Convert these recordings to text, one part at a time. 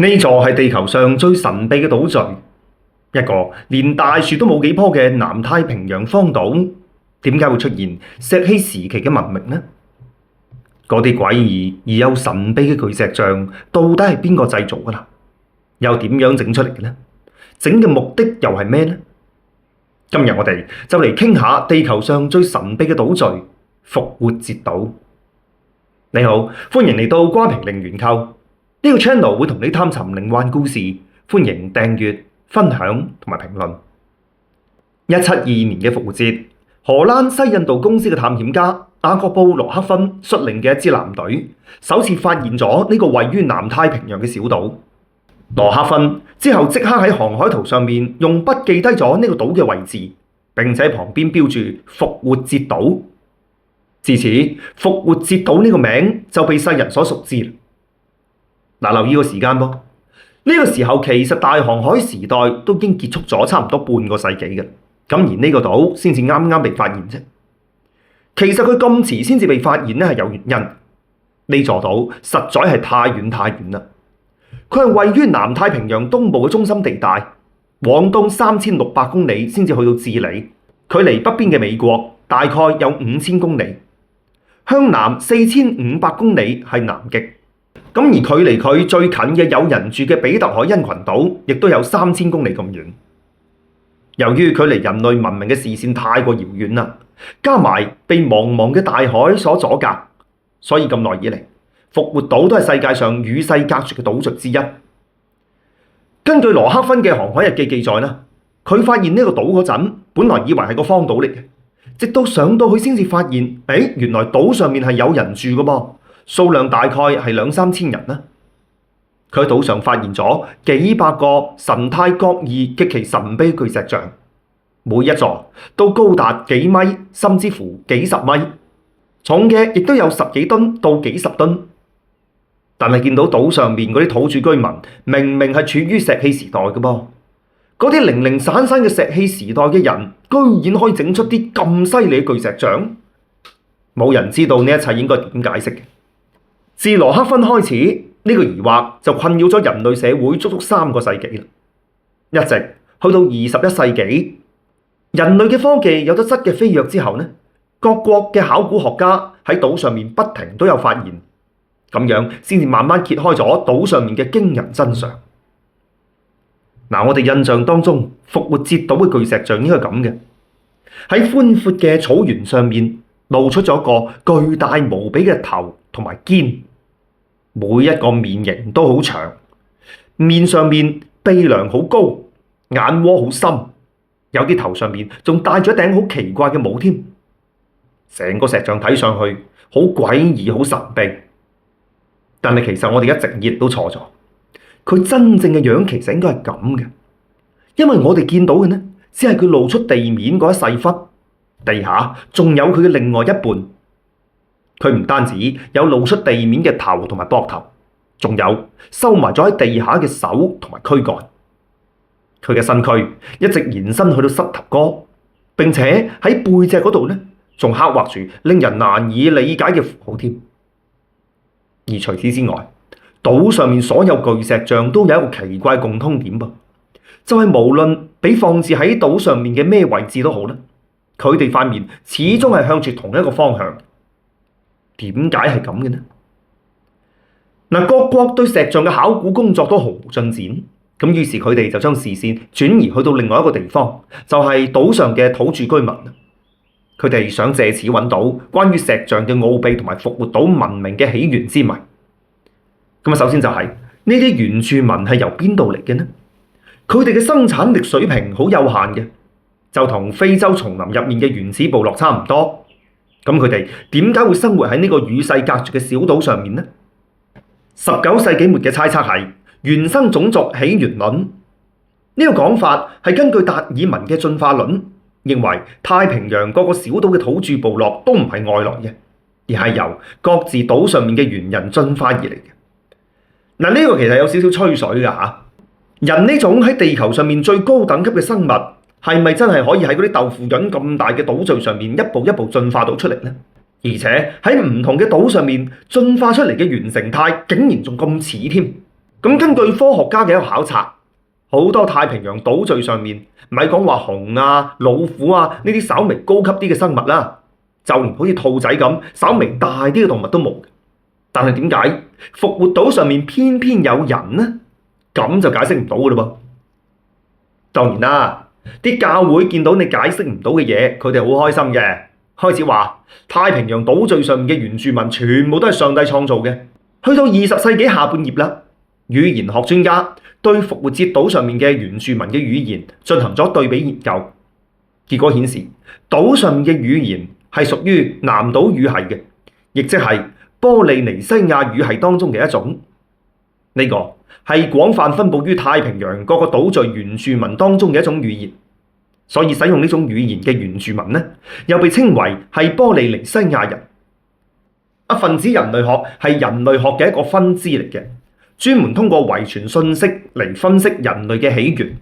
呢座係地球上最神秘嘅島嶼，一個連大樹都冇幾棵嘅南太平洋荒島，點解會出現石器時期嘅文明呢？嗰啲詭異而又神秘嘅巨石像，到底係邊個製造㗎啦？又點樣整出嚟嘅呢？整嘅目的又係咩呢？今日我哋就嚟傾下地球上最神秘嘅島嶼——復活節島。你好，歡迎嚟到瓜皮靈元構。呢個 channel 會同你探尋靈幻故事，歡迎訂閱、分享同埋評論。1722年嘅復活節，荷蘭西印度公司嘅探險家雅各布·羅克芬率領嘅一支艦隊，首次發現咗呢個位於南太平洋嘅小島。羅克芬之後即刻喺航海圖上面用筆記低咗呢個島嘅位置，並且喺旁邊標注復活節島。自此，復活節島呢個名就被世人所熟知。留意個時間噃，呢個時候其實大航海時代都已經結束咗差唔多半個世紀嘅，咁而呢個島先至啱啱被發現啫。其實佢咁遲先至被發現咧係有原因，呢座島實在係太遠太遠啦。佢係位於南太平洋東部嘅中心地帶，往東3600公里先至去到智利，距離北邊嘅美國大概有5000公里，向南4500公里係南極。咁而距離佢最近嘅有人住嘅比特海因群島，亦都有3000公里咁遠。由於距離人類文明嘅視線太過遙遠啦，加埋被茫茫嘅大海所阻隔，所以咁耐以嚟，復活島都係世界上與世隔絕嘅島嶼之一。根據羅克芬嘅航海日記記載啦，佢發現呢個島嗰陣，本來以為係個荒島嚟嘅，直到上到去先至發現，原來島上面係有人住嘅噃。數量大概係2-3千人啦。佢喺島上發現咗幾百個神態各異、極其神秘巨石像，每一座都高達幾米，甚至乎幾十米，重嘅亦都有10幾噸到幾十噸。但係見到島上面嗰啲土著居民，明明係處於石器時代嘅噃，嗰啲零零散散嘅石器時代嘅人，居然可以整出啲咁犀利嘅巨石像，冇人知道呢一切應該點解釋嘅。自羅克芬開始，呢個疑惑就困擾咗人類社會足足3個世紀啦，一直去到21世紀，人類嘅科技有咗質嘅飛躍之後呢，各國嘅考古學家喺島上面不停都有發現，咁樣先至慢慢揭開咗島上面嘅驚人真相。我哋印象當中復活節島嘅巨石像應該係咁嘅，喺寬闊嘅草原上面露出咗一個巨大無比嘅頭同埋肩。每一個面型都好長，面上面鼻梁好高，眼窩好深，有啲頭上面仲戴咗一頂好奇怪嘅帽添。成個石像睇上去好詭異、好神秘，但係其實我哋一直以嚟都錯咗。佢真正嘅樣其實應該係咁嘅，因為我哋見到嘅呢，只係佢露出地面嗰一細忽，地下仲有佢嘅另外一半。佢唔單止有露出地面嘅頭同埋膊頭，仲有收埋咗喺地下嘅手同埋軀幹。佢嘅身軀一直延伸去到膝頭哥，並且喺背脊嗰度呢，仲刻畫住令人難以理解嘅符號添。而除此之外，島上面所有巨石像都有一個奇怪共通點噃，就係無論被放置喺島上面嘅咩位置都好啦，佢哋塊面始終係向住同一個方向。點解係咁嘅呢？各國對石像嘅考古工作都毫無進展，咁於是佢哋就將視線轉移去到另外一個地方，就係島上嘅土著居民。佢哋想借此揾到關於石像嘅奧秘同埋復活島文明嘅起源之謎。首先就係呢啲原住民係由邊度嚟嘅呢？佢哋嘅生產力水平好有限嘅，就同非洲叢林入面嘅原始部落差唔多。咁佢哋點解會生活喺呢個與世隔絕嘅小島上面呢？19世紀末嘅猜測係原生種族起源論。呢個講法係根據達爾文嘅進化論，認為太平洋各個小島嘅土著部落都唔係外來嘅，而係由各自島上面嘅猿人進化而嚟嘅。呢個其實有少少吹水㗎嚇。人呢種喺地球上面最高等級嘅生物，係咪真係可以喺嗰啲豆腐潤咁大嘅島嶼上面一步一步進化到出嚟呢？而且喺唔同嘅島上面進化出嚟嘅原成態竟然仲咁似添。咁根據科學家嘅一個考察，好多太平洋島嶼上面，咪講話熊啊、老虎啊呢啲稍微高級啲嘅生物啦，就連好似兔仔咁稍微大啲嘅動物都冇。但係點解復活島上面偏偏有人呢？咁就解釋唔到㗎嘞噃。當然啦，啲教會見到你解釋唔到嘅嘢，佢哋好開心嘅，開始話太平洋島嶼上面嘅原住民全部都係上帝創造嘅。去到20世紀下半葉啦，語言學專家對復活節島上面嘅原住民嘅語言進行咗對比研究，結果顯示島上面嘅語言係屬於南島語系嘅，亦即係波利尼西亞語系當中嘅一種。呢個係廣泛分佈於太平洋各個島嶼原住民當中嘅一種語言，所以使用呢種語言嘅原住民呢，又被稱為係波利尼西亞人。分子人類學係人類學嘅一個分支嚟嘅，專門通過遺傳信息嚟分析人類嘅起源。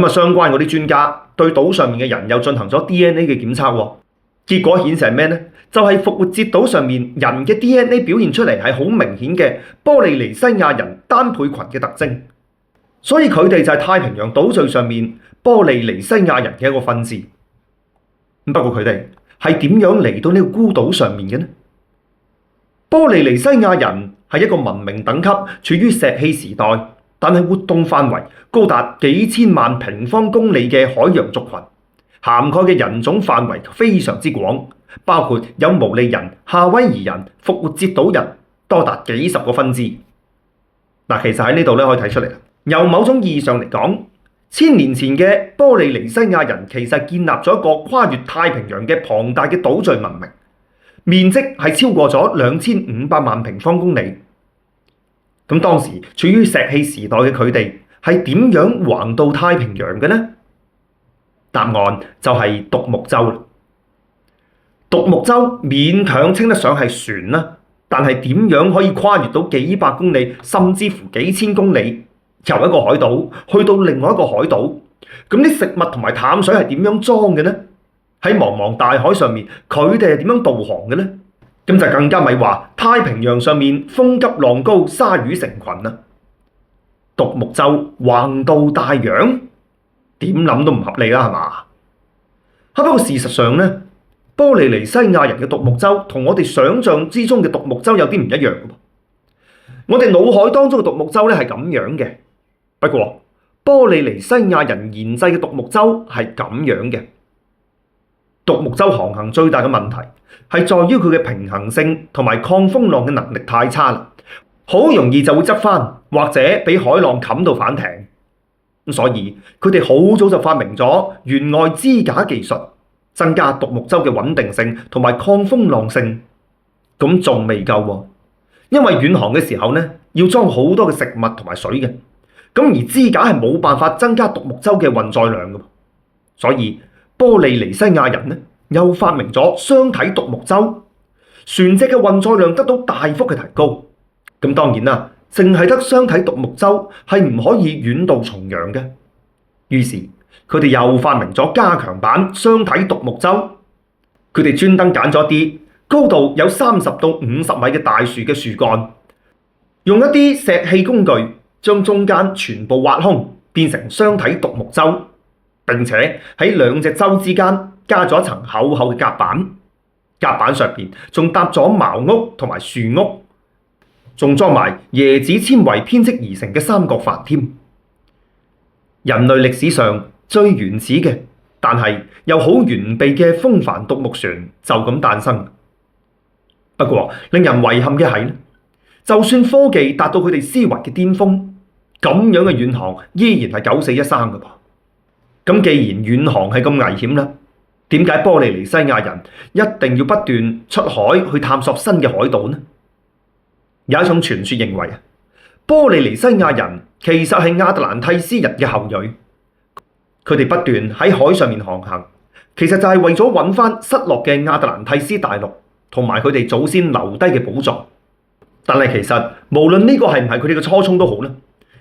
相關嗰啲專家對島上面嘅人又進行咗 DNA 嘅檢測，結果顯示係咩呢？就係復活節島上面人嘅 DNA 表現出嚟係好明顯嘅波利尼西亞人單倍群嘅特徵，所以佢哋就係太平洋島嶼上面波利尼西亞人嘅一個分支。不過佢哋係點樣嚟到呢個孤島上面嘅呢？波利尼西亞人係一個文明等級處於石器時代，但係活動範圍高達幾千萬平方公里嘅海洋族群，涵蓋嘅人種範圍非常之廣，包括有毛利人、夏威夷人、復活節島人，多達幾十個分支。其實喺呢度可以睇出嚟，由某種意義上嚟講，1000年前嘅波利尼西亞人其實建立咗一個跨越太平洋嘅龐大嘅島嶼文明，面積係超過咗2500萬平方公里。咁當時處於石器時代嘅佢哋係點樣橫渡太平洋嘅呢？答案就係獨木舟。獨木舟勉強稱得上係船啦，但係點樣可以跨越到幾百公里，甚至乎幾千公里，由一個海島去到另外一個海島？咁啲食物同埋淡水係點樣裝嘅呢？喺茫茫大海上面，佢哋係點樣導航嘅呢？咁就更加咪話太平洋上面風急浪高，鯊魚成群啦。獨木舟橫渡大洋，點諗都唔合理啦，係嘛？不過事實上呢，波利尼西亞人嘅獨木舟同我哋想象之中嘅獨木舟有啲唔一樣嘅。我哋腦海當中嘅獨木舟咧係咁樣嘅，不過波利尼西亞人研製嘅獨木舟係咁樣嘅。獨木舟航行最大嘅問題係在於佢嘅平衡性同埋抗風浪嘅能力太差啦，好容易就會側翻或者俾海浪冚到反艇。所以佢哋好早就發明咗舷外支架技術，增加獨木舟嘅穩定性同埋抗風浪性。咁仲未夠喎，因為遠航嘅時候呢，要裝好多嘅食物同埋水嘅，咁而支架係冇辦法增加獨木舟嘅運載量嘅，所以波利尼西亞人呢又發明咗雙體獨木舟，船隻嘅運載量得到大幅嘅提高。咁當然啦，淨係得雙體獨木舟係唔可以遠渡重洋嘅，於是佢哋又發明咗加強版雙體獨木舟。佢哋專登揀咗啲高度有30到50米嘅大樹嘅樹幹，用一啲石器工具將中間全部挖空，變成雙體獨木舟，並且喺兩隻舟之間加咗一層厚厚嘅甲板，甲板上邊仲搭咗茅屋同埋樹屋，仲裝埋椰子纖維編織而成嘅三角帆添。人類歷史上最原始嘅，但係又好完備嘅風帆獨木船就咁誕生。不過令人遺憾嘅係，就算科技達到佢哋思維嘅巔峰，咁樣嘅遠航依然係九死一生嘅噃。咁既然遠航係咁危險啦，點解波利尼西亞人一定要不斷出海去探索新嘅海島呢？有一種傳說認為，波利尼西亞人其實係亞特蘭蒂斯人嘅後裔，佢哋不斷喺海上面航行，其實就係為咗揾翻失落嘅亞特蘭蒂斯大陸同埋佢哋祖先留低嘅寶藏。但係其實無論呢個係唔係佢哋嘅初衷都好啦，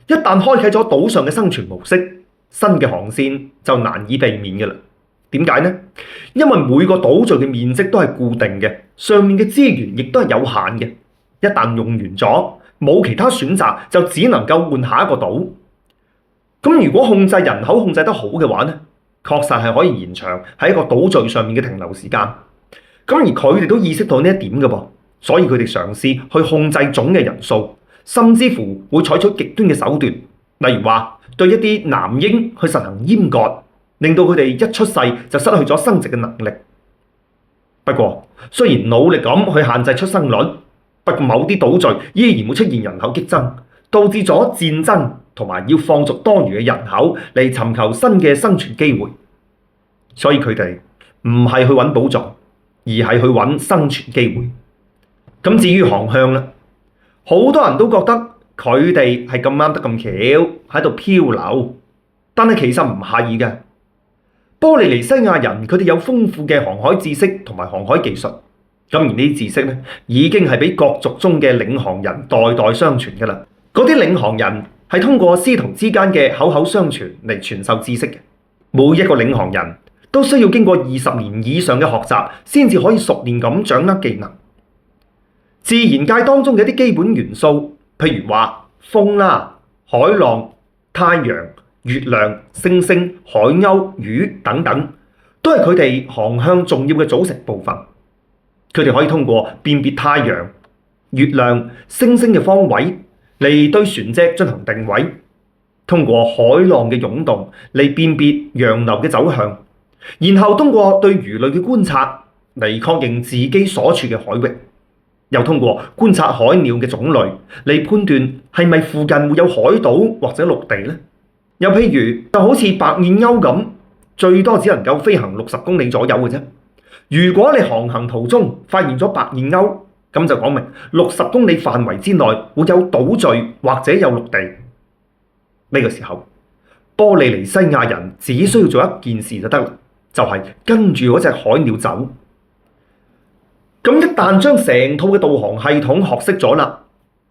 一旦開啟咗島上嘅生存模式，新嘅航線就難以避免嘅啦。點解呢？因為每個島嶼嘅面積都係固定嘅，上面嘅資源亦都係有限嘅。一旦用完咗，冇其他選擇，就只能夠換下一個島。咁如果控制人口控制得好嘅話呢，確實係可以延長喺一個島嶼上面嘅停留時間。咁而佢哋都意識到呢一點嘅噃，所以佢哋嘗試去控制總嘅人數，甚至乎會採取極端嘅手段，例如話對一啲男嬰去實行閹割，令到佢哋一出世就失去咗生殖嘅能力。不過雖然努力咁去限制出生率，不過某啲島嶼依然會出現人口激增，導致咗戰爭同埋要放逐多餘嘅人口嚟尋求新嘅生存機會。所以佢哋唔係去揾寶藏，而係去揾生存機會。咁至於航向啦，好多人都覺得佢哋係咁啱得咁巧喺度漂流，但係其實唔係嘅。波利尼西亞人佢哋有豐富嘅航海知識同埋航海技術，咁而呢啲知識咧已經係俾各族中嘅領航人代代相傳㗎啦。嗰啲領航人係通過師徒之間嘅口口相傳嚟傳授知識嘅。每一個領航人都需要經過20年以上嘅學習，先至可以熟練咁掌握技能。自然界當中嘅一啲基本元素，譬如話風啦、海浪、太陽、月亮、星星、海鷗、魚等等，都係佢哋航向重要嘅組成部分。佢哋可以通過辨別太陽、月亮、星星嘅方位嚟對船隻進行定位，通過海浪嘅湧動嚟辨別洋流嘅走向，然後通過對魚類嘅觀察嚟確認自己所處嘅海域，又通過觀察海鳥嘅種類嚟判斷係咪附近會有海島或者陸地呢？又譬如就好似白面鷗咁，最多只能夠飛行60公里左右嘅啫。如果你航行途中發現咗白面鷗，咁就講明60公里範圍之內會有島嶼或者有陸地。呢個時候，波利尼西亞人只需要做一件事就得啦，就係跟住嗰隻海鳥走。咁一旦將成套嘅導航系統學識咗啦，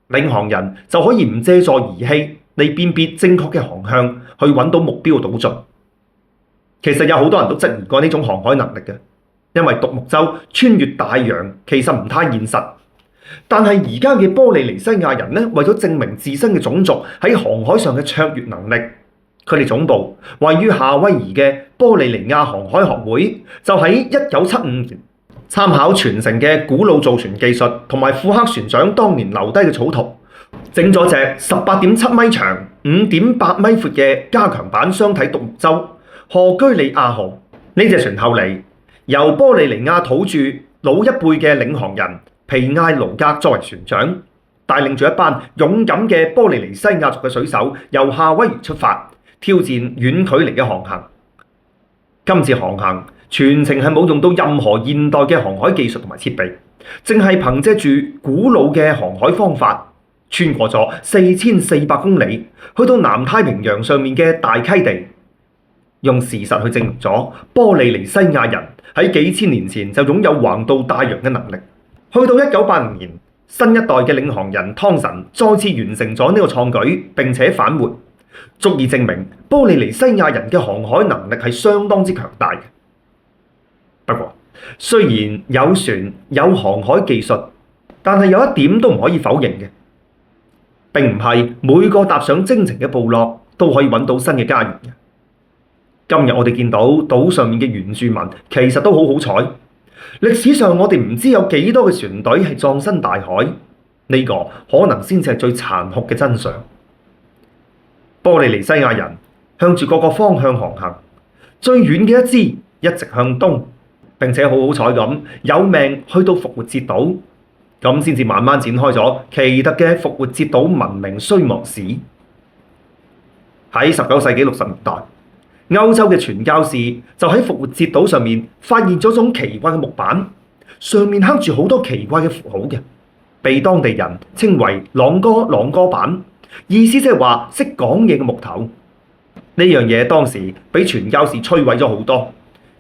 領航人就可以唔借助儀器嚟辨別正確嘅航向，去揾到目標島嶼。其實有好多人都質疑過呢種航海能力嘅，因為獨木舟穿越大洋其實唔太現實。但係而家嘅波利尼西亞人呢，為咗證明自身嘅種族喺航海上嘅卓越能力，佢哋總部位於夏威夷嘅波利尼亞航海學會就喺1975年參考傳承嘅古老造船技術同埋庫克船長當年留低嘅草圖，整咗隻18.7米長、5.8米闊嘅加強版雙體獨木舟荷居里亞號。呢隻船後嚟由波利尼亞土著老一輩嘅領航人皮埃盧格作為船長，帶領住一班勇敢嘅波利尼西亞族嘅水手由夏威夷出發，挑戰遠距離嘅航行。今次航行全程係冇用到任何現代嘅航海技術同埋設備，淨係憑藉住古老嘅航海方法，穿過咗4400公里，去到南太平洋上面嘅大溪地，用事實去證明咗波利尼西亞人喺幾千年前就擁有橫渡大洋嘅能力。去到1980年，新一代嘅領航人湯神再次完成咗呢個創舉，並且返回，足以證明波利尼西亞人嘅航海能力係相當之強大嘅。不過，雖然有船有航海技術，但係有一點都唔可以否認嘅，並唔係每個踏上征程嘅部落都可以揾到新嘅家園嘅。今日我哋見到島上面嘅原住民其實都好好彩。歷史上我哋唔知有幾多嘅船隊係葬身大海，呢個可能先至係最殘酷嘅真相。波利尼西亞人向住各個方向航行，最遠嘅一支一直向東，並且好好彩咁有命去到復活節島，咁先至慢慢展開咗奇特嘅復活節島文明衰亡史。喺19世紀60年代，歐洲嘅傳教士就喺復活節島上面發現咗種奇怪嘅木板，上面刻住好多奇怪嘅符號嘅，被當地人稱為朗哥板，意思即係話識講嘢嘅木頭。呢樣嘢當時俾傳教士摧毀咗好多，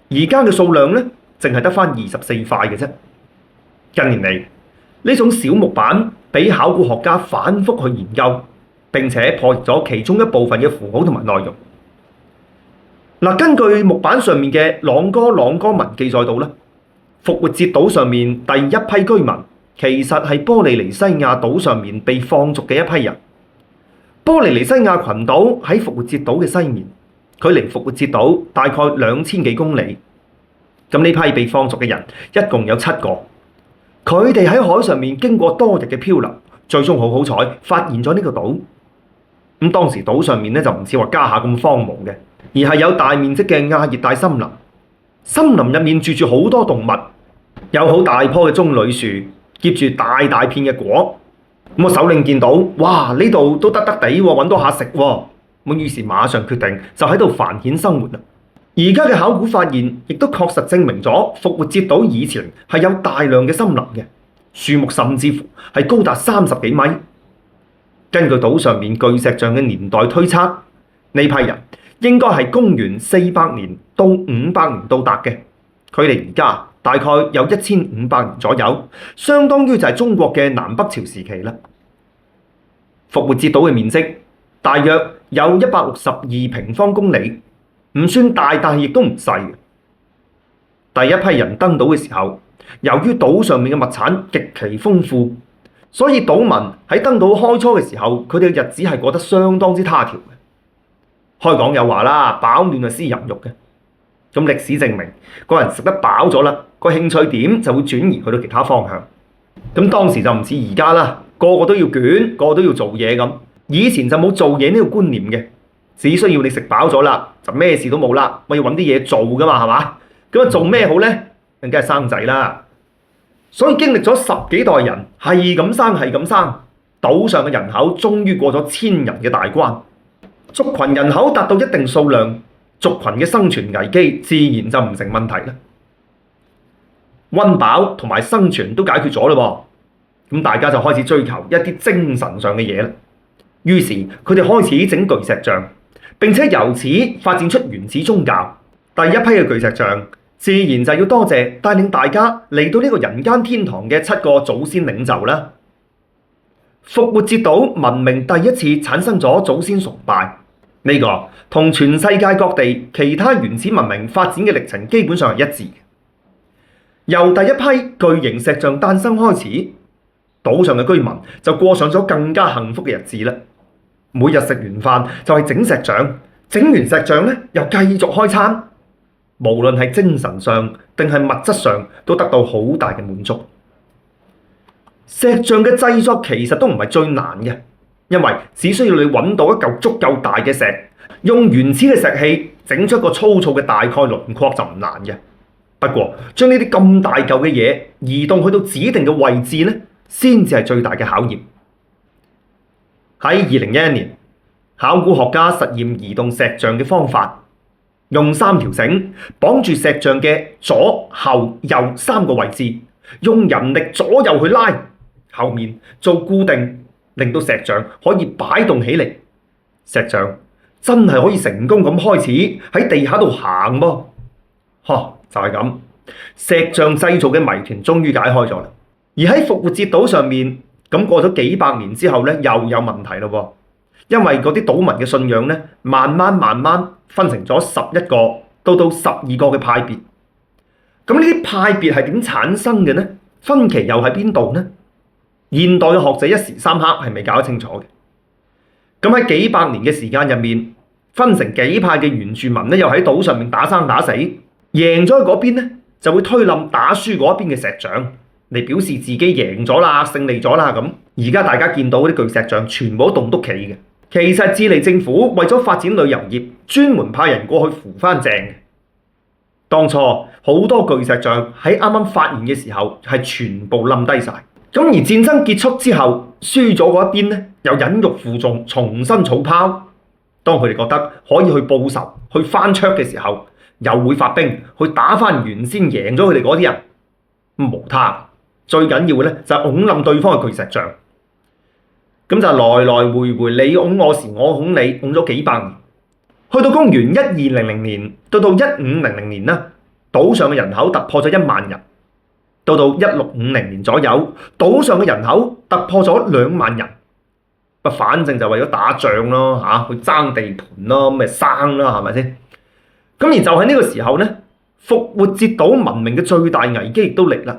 而家嘅數量呢，淨係得返24塊嘅啫。近年嚟，呢種小木板俾考古學家反覆去研究，並且破譯咗其中一部分嘅符號同埋內容。根據木板上面嘅朗哥文記載到咧，復活節島上面第一批居民其實係波利尼西亞島上面被放逐嘅一批人。波利尼西亞群島喺復活節島嘅西面，距離復活節島大概2000幾公里。咁呢批被放逐嘅人一共有7個，佢哋喺海上面經過多日嘅漂流，最終好彩發現咗呢個島。咁當時島上面咧就唔似話家下咁荒蕪嘅，而係有大面積嘅亞熱帶森林。森林入面住好多動物，有好大棵嘅棕櫚樹，結住大大片嘅果。咁首領見到，哇，呢度都得得地喎，揾到下食喎。咁於是馬上決定就喺度繁衍生活啦。而家嘅考古發現亦都確實證明咗復活節島以前係有大量嘅森林嘅，樹木甚至乎係高達30幾米。根據島上面巨石像嘅年代推測，呢批人應該係公元400年到500年到達嘅，距離而家大概有1500年左右，相當於就係中國嘅南北朝時期啦。復活節島嘅面積大約有162平方公里，唔算大，但係亦都唔細。第一批人登島嘅時候，由於島上面嘅物產極其豐富，所以島民喺登島開初嘅時候，佢哋嘅日子係過得相當之他條嘅。開講又話啦，飽暖係思淫欲嘅。咁歷史證明，個人食得飽咗啦，個興趣點就會轉移去到其他方向。咁當時就唔似而家啦，個個都要捲，個個都要做嘢咁。以前就冇做嘢呢個觀念嘅，只需要你食飽咗啦，就咩事都冇啦。我要揾啲嘢做噶嘛，係嘛？咁做咩好呢？梗係生仔啦。所以經歷咗10幾代人，係咁生係咁生，島上嘅人口終於過咗1000人嘅大關。族群人口達到一定數量，族群嘅生存危機自然就唔成問題啦。溫飽同埋生存都解決咗啦，咁大家就開始追求一啲精神上嘅嘢啦。於是佢哋開始整巨石像，並且由此發展出原始宗教。第一批嘅巨石像，自然就要多謝帶領大家嚟到呢個人間天堂嘅7個祖先領袖啦。復活節島文明第一次產生咗祖先崇拜，呢個同全世界各地其他原始文明發展嘅歷程基本上係一致嘅。由第一批巨型石像誕生開始，島上嘅居民就過上咗更加幸福嘅日子啦。每日食完飯就係整石像，整完石像咧又繼續開餐，無論係精神上定係物質上都得到好大嘅滿足。石像嘅製作其實都唔係最難嘅，因為只需要你揾到一嚿足夠大嘅石，用原始嘅石器整出一個粗糙嘅大概輪廓就唔難嘅。不過將呢啲咁大嚿嘅嘢移動去到指定嘅位置咧，先至係最大嘅考驗。喺2011年，考古學家實驗移動石像嘅方法，用3條繩綁住石像嘅左、後、右3個位置，用人力左右去拉，後面做固定，令到石像可以擺動起嚟。石像真係可以成功咁開始喺地下度行噃。就係咁，石像製造嘅謎團終於解開咗啦。而喺復活節島上面，咁過咗幾百年之後咧，又有問題咯。因為嗰啲島民嘅信仰咧，慢慢分成咗11個到12個嘅派別。咁呢啲派別係點產生嘅呢？分歧又喺邊度呢？現代嘅學者一時三刻係未搞得清楚嘅。咁喺幾百年嘅時間入面，分成幾派嘅原住民咧，又喺島上面打生打死，贏咗嘅嗰邊咧就會推冧打輸嗰一邊嘅石像，嚟表示自己贏咗啦、勝利咗啦咁。而家大家見到嗰啲巨石像全部都棟篤企嘅，其實智利政府為咗發展旅遊業，專門派人過去扶翻正嘅。當初好多巨石像喺啱啱發現嘅時候係全部冧低晒，咁而戰爭結束之後，輸咗嗰一邊咧又忍辱負重，重新草拋。當佢哋覺得可以去報仇、去翻桌嘅時候，又會發兵去打翻原先贏咗佢哋嗰啲人。無他，最緊要嘅咧就係擁冧對方嘅巨石像。咁就來來回回，你擁我時，我擁你，擁咗幾百年。去到公元1200年到1500年啦，島上嘅人口突破咗1萬人。到1650年左右，島上嘅人口突破咗2萬人。反正就為咗打仗咯，去爭地盤咯，咪生啦，係咪先？咁而就喺呢個時候咧，復活節島文明嘅最大危機亦都嚟啦。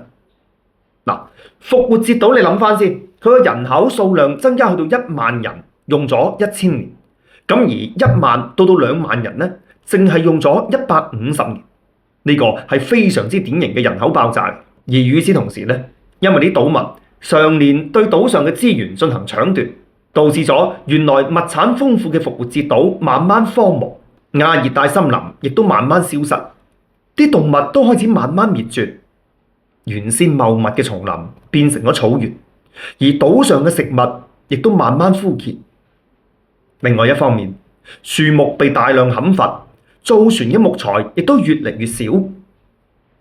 嗱，復活節島你諗翻先，佢個人口數量增加去到1萬人，用咗1000年。咁而1萬到2萬人呢，淨係用咗150年。呢個係非常之典型嘅人口爆炸。而與此同時呢，因為啲島民常年對島上嘅資源進行搶奪，導致咗原來物產豐富嘅復活節島慢慢荒蕪，亞熱帶森林亦都慢慢消失，啲動物都開始慢慢滅絕，原先茂密嘅叢林變成咗草原，而島上嘅食物亦都慢慢枯竭。另外一方面，樹木被大量砍伐，造船嘅木材亦都越嚟越少，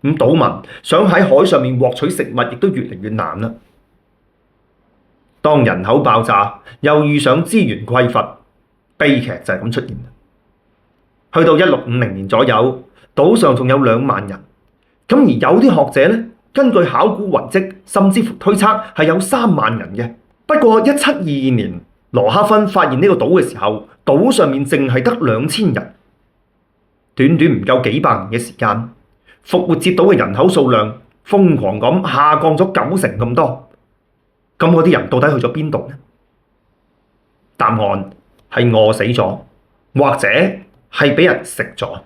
咁島民想喺海上面獲取食物亦都越嚟越難啦。當人口爆炸，又遇上資源匱乏，悲劇就係咁出現。去到1650年左右，島上仲有2萬人，咁而有啲學者呢，根據考古遺跡，甚至乎推測係有3萬人嘅。不過1722年，羅克芬發現呢個島嘅時候，島上面淨係得2000人，短短唔夠幾百年嘅時間，復活節島嘅人口數量瘋狂咁下降咗90%咁多。咁嗰啲人到底去咗邊度呢？答案係餓死咗，或者係俾人食咗。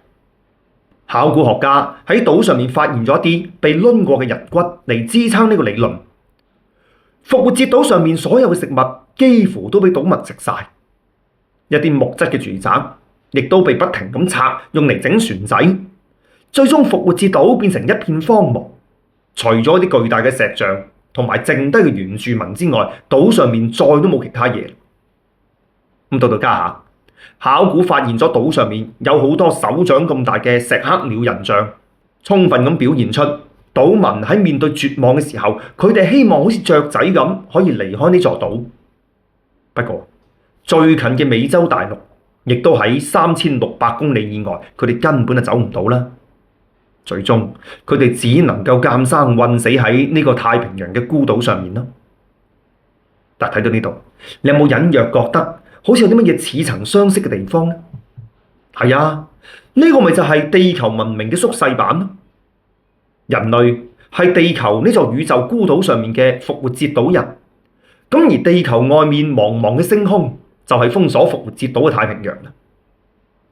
考古學家喺島上面發現咗一啲被掄過嘅人骨嚟支撐呢個理論。復活節島上面所有嘅食物幾乎都俾島民食晒，一啲木質嘅住宅亦都被不停咁拆，用嚟整船仔。最終復活節島變成一片荒蕪，除咗啲巨大嘅石像同埋剩低嘅原住民之外，島上面再都冇其他嘢。咁到家下，考古發現咗島上面有好多手掌咁大嘅石刻鳥人像，充分咁表現出島民喺面對絕望嘅時候，佢哋希望好似雀仔咁可以離開呢座島。不過最近嘅美洲大陸亦都喺3600公里以外，佢哋根本就走唔到啦。最終佢哋只能夠監生困死喺呢個太平洋嘅孤島上面咯。但睇到呢度，你有冇隱約覺得好似有啲乜嘢似曾相識嘅地方呢？係啊，呢個咪就係地球文明嘅縮細版咯。人類係地球呢座宇宙孤島上面嘅復活節島人，咁而地球外面茫茫嘅星空就係封鎖復活節島嘅太平洋啦。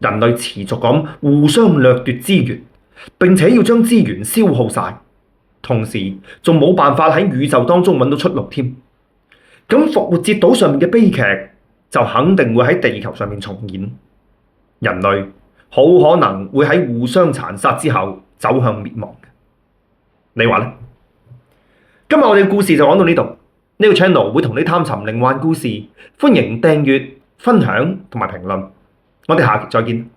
人類持續咁互相掠奪資源，並且要將資源消耗晒，同時仲冇辦法喺宇宙當中揾到出路添。咁復活節島上面嘅悲劇就肯定會喺地球上面重演，人類好可能會喺互相殘殺之後走向滅亡嘅。你話呢？今日我哋嘅故事就講到呢度，呢個 channel 會同你探尋靈幻故事，歡迎訂閱、分享同埋評論。我哋下期再見。